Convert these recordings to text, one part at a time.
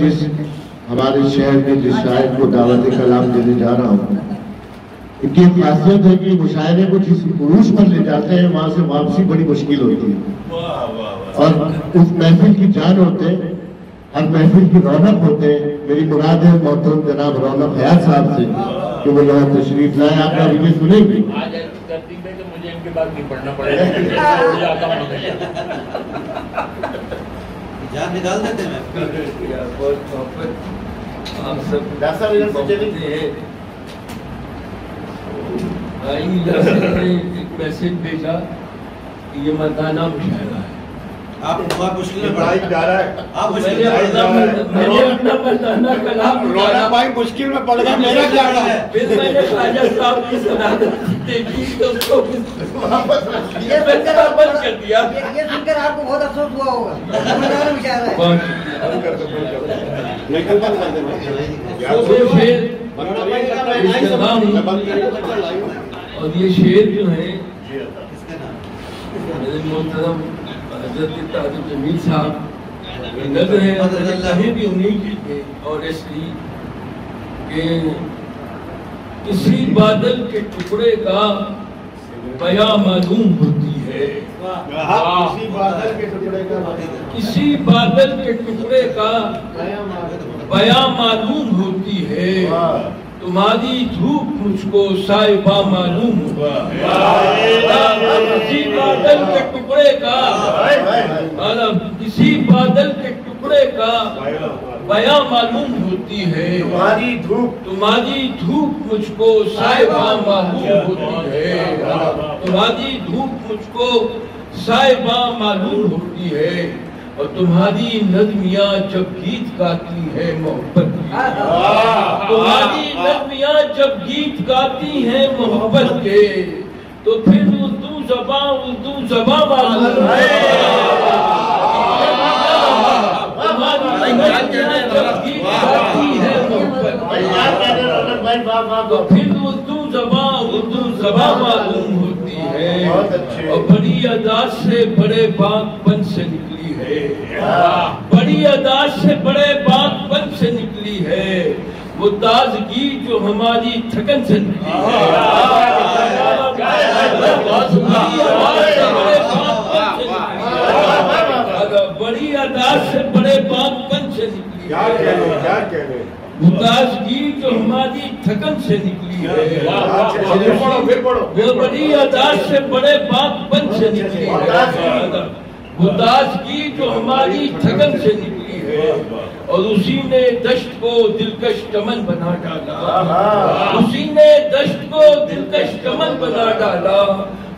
جس ہمارے شہر میں جس شاعر کو دعوت کلام دینے جا رہا ہوں، ان کی خاصیت ہے کہ مشاعرے کو جس عروج پر لے جاتے ہیں وہاں سے واپسی بڑی مشکل ہوتی ہے، اور اس محفل کی جان ہوتے، ہر محفل کی رونق ہوتے. میری مراد ہے محترم جناب رونق حیات صاحب سے کہ وہ یہاں تشریف لائے. آپ کا ریلیز سنیں گے؟ مجھے ان کے بعد نہیں پڑھنا پڑے گا. جان نکال دیتے ہیں. بہت محبت آپ سب ایک میسج بھیجا کہ یہ مردانہ مشاعرہ ہے. آپ بہت مشکل میں پڑھائی جا رہا ہے. آپ میں نے اپنا مردانہ کلام رونا بھائی مشکل میں پڑ گیا. میرا کیا رہا ہے؟ پھر میں نے خواجہ صاحب کی صداقت دیکھی تو اس کو واپس کر دیا. یہ سن کر آپ کو بہت افسوس ہوا ہوگا. مردانہ مشاعرہ ہے. اور یہ شعر جو ہے میرے محترم حضرت تاج جمیل صاحب نظر ہے کہیں بھی انہیں کی تھے، اور اس لیے کہ کسی بادل کے ٹکڑے کا بیاں معلوم ہوتی ہے. کسی بادل کے ٹکڑے کا بیاں معلوم ہوتی ہے. تمہاری دھوپ مجھ کو سائبہ معلوم ہوا. کسی بادل کے ٹکڑے کا کسی بادل کے ٹکڑے کا بیاں معلوم ہوتی ہے. تمہاری دھوپ مجھ کو سائبہ معلوم ہوتی ہے. تمہاری دھوپ مجھ کو سائبہ معلوم ہوتی ہے. اور تمہاری نظمیاں جب گیت گاتی ہے محبت کی. تمہاری نظمیاں جب گیت گاتی ہیں محبت کے تو پھر اردو زباں معلوم ہے. تمہاری نظمیاں جب گیت گاتی ہیں محبت کے تو پھر اردو زباں معلوم ہوتی ہے. اور بڑی ادا سے بڑے باغبن سے نکلی ہے. بڑی ادا سے بڑے باغبن سے نکلی ہے. وہ تازگی جو ہماری تھکن سے نکلی ہے. بڑی ادا سے بڑے باغبن سے نکلی ہے. وہ تازگی جو ہماری تھکن سے نکلی ہے. وہ بڑی ادا سے بڑے باغبن سے نکلی ہے. وہ تازگی جو ہماری تھکن سے نکلی ہے. اور اسی نے دشت کو دلکش چمن بنا ڈالا. اسی نے دشت کو دلکش چمن بنا ڈالا.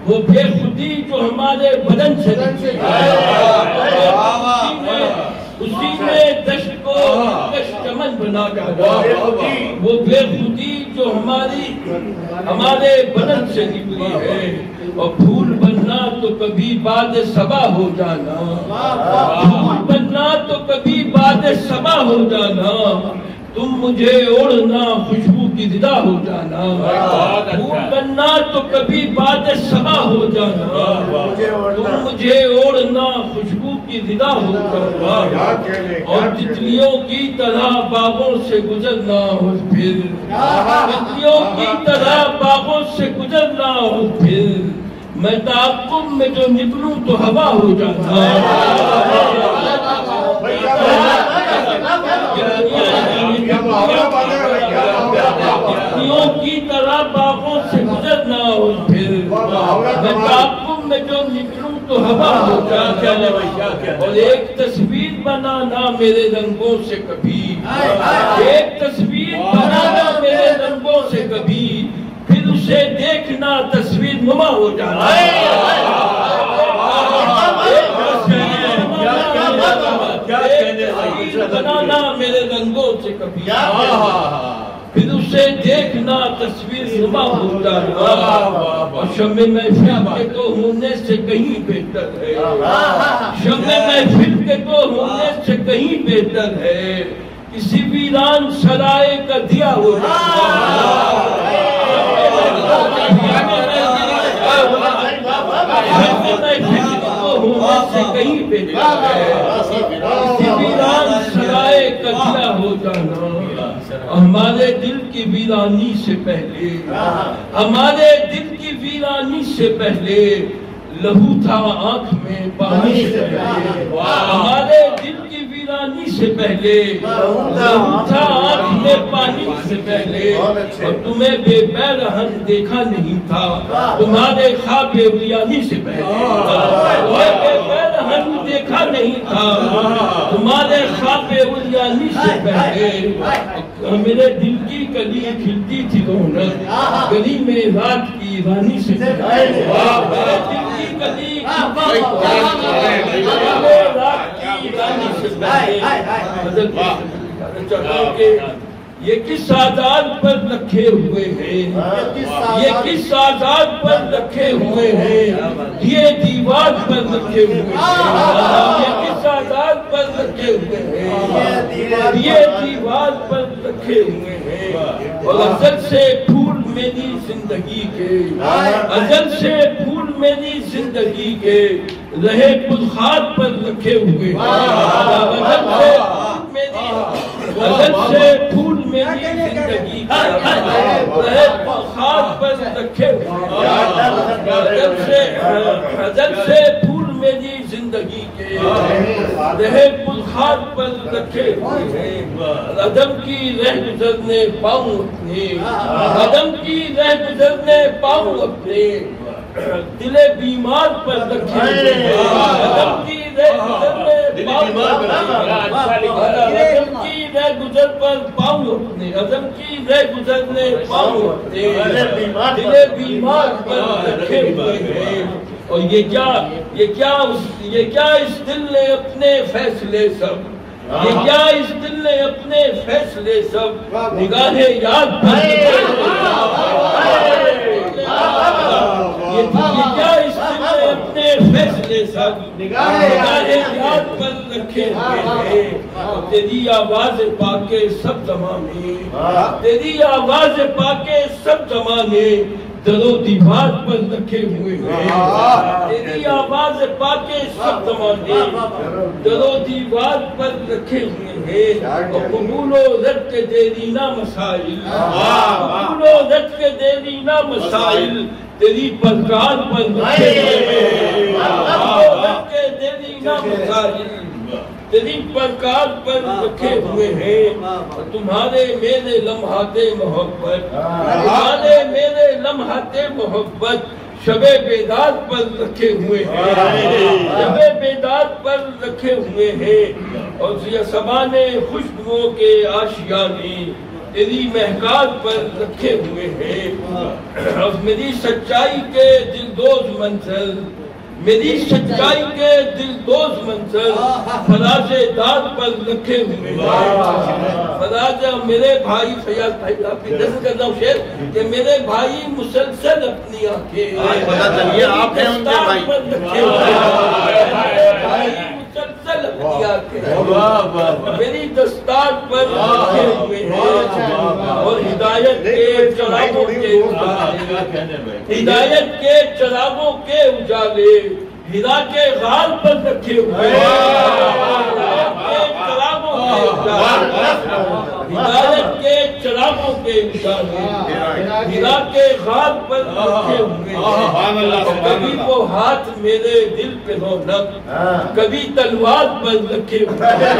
وہ بے خودی جو ہمارے بدن سے نکلی ہے. اسی نے دشت کو دلکش چمن بنا ڈالا. وہ بے خودی جو ہمارے بدن سے نکلی ہے. اور پھول بننا تو کبھی باد صبا ہو جانا. پھول بننا تو کبھی باد صبا ہو جانا. تم مجھے اوڑھنا خوشبو کی زدہ ہو جانا. پھول بننا تو کبھی باد صبا ہو جانا. تم مجھے اوڑھنا خوشبو کی زدہ ہو جانا. اور تتلیوں کی طرح باغوں سے گزرنا ہو پھر. تتلیوں کی طرح باغوں سے گزرنا ہو پھر. میں تعاقب میں جو نکلوں تو ہوا ہو جانا. تتلیوں کی طرح باغوں سے گزرنا ہو پھر. میں تعاقب میں جو نکلوں تو ہوا ہو جانا. اور ایک تصویر بنانا میرے رنگوں سے کبھی. ایک تصویر بنانا میرے رنگوں سے کبھی. پھر اسے دیکھنا تصویر نما ہو جانا. بنانا میرے رنگوں سے کبھی. پھر اسے دیکھنا تصویر نما ہو جانا. اور شمع محفل کے تو ہونے سے کہیں بہتر ہے. شمع محفل کے تو ہونے سے کہیں بہتر ہے. کسی ویران سرائے کا دیا ہو جانا. کہیں پہ کسی ویران سرائے کٹیا ہو جانا ہمارے دل کی ویرانی سے پہلے، ہمارے دل کی ویرانی سے پہلے لہو تھا آنکھ میں پانی سے پہلے، ہمارے دل کی ویرانی سے پہلے لہو تھا آنکھ میں پانی سے پہلے، اور تمہیں بے پیرہن دیکھا نہیں تھا تمہارے خواب اولیانی سے پہلے، تمہیں بے پیرہن دیکھا نہیں تھا تمہارے خواب اولیانی سے پہلے، میرے دل کی کلی کھلتی تھی رونق گلی میں رات کی رانی سے پہلے، میرے دل کی کلی یہ کس آزاد پر رکھے ہوئے ہیں، یہ کس آزاد پر رکھے ہوئے ہیں، یہ دیوار پر رکھے ہوئے ہیں، یہ کس آزاد پر رکھے ہوئے ہیں، یہ دیوار پر رکھے ہوئے ہیں، اور ازل سے پھول میری زندگی کے، ازل سے پھول میری زندگی کے رہے پرخار پر رکھے ہوئے ہیں، ازل سے پھول میری زندگی کے رہے پرخار پر رکھے ہوئے ہیں، ازل سے پھول میری زندگی کے رہے پرخار پر رکھے ہوئے ہیں، عدم کی رہ گزرنے پاؤں اپنے، عدم کی رہ گزرنے پاؤں اپنے دل بیمار پر رکھے ہوئے ہیں، عدم کی رہ گزرنے پاؤں عدم کی رہ گزر پر پاؤں اپنے، عدم کی رہ گزرنے پاؤں اپنے دل بیمار پر رکھے ہوئے ہیں، اور یہ کیا اس دل نے اپنے فیصلے سب، یہ کیا اس دل نے اپنے فیصلے سب نگاہ یاد پر رکھے ہوئے ہیں، یہ کیا اس دل نے اپنے فیصلے سب نگاہ یاد پر رکھے ہوئے ہیں، تیری آواز پا کے سب زمانے، تیری آواز پا کے سب زمانے در و دیوار پر رکھے ہوئے ہیں، تیری آواز پا کے سب زمانے در و دیوار پر رکھے ہوئے ہیں، اور قبول و رد کے دیرینہ مسائل، قبول و رد کے دیرینہ مسائل تیری پرکار پر رکھے ہوئے ہیں، قبول و رد کے دیرینہ مسائل تیری پرکار پر رکھے ہوئے ہیں، تمہارے میرے لمحات محبت، تمہارے میرے لمحات محبت شب بیدار پر رکھے ہوئے ہیں، شب بیدار پر رکھے ہوئے ہیں، اور سبانے خوشبوؤں کے آشیانے تیری مہکار پر رکھے ہوئے ہیں، اور میری سچائی کے دلدوز منظر، میری سچائی کے دلدوز منظر فراز داد پر رکھے ہوئے ہیں، فراز میرے بھائی فیاض بھائی آپ کی نظر کر رہا ہوں شیر کہ میرے بھائی مسلسل اپنی آنکھیں پر رکھے ہوئے ہیں، مسلسل اپنی آنکھیں میری دستار پر رکھے ہوئے ہیں، اور ہدایت کے چراغوں کے ہدایت کے چراغوں کے اجالے ہرا کے غار پر رکھے ہوئے ہیں، ہدایت کے چراغوں کے اجالے ہرا کے غار پر رکھے ہوئے ہیں، کبھی وہ ہاتھ میرے دل پہ رونق کبھی تلوار پر رکھے ہوئے ہیں،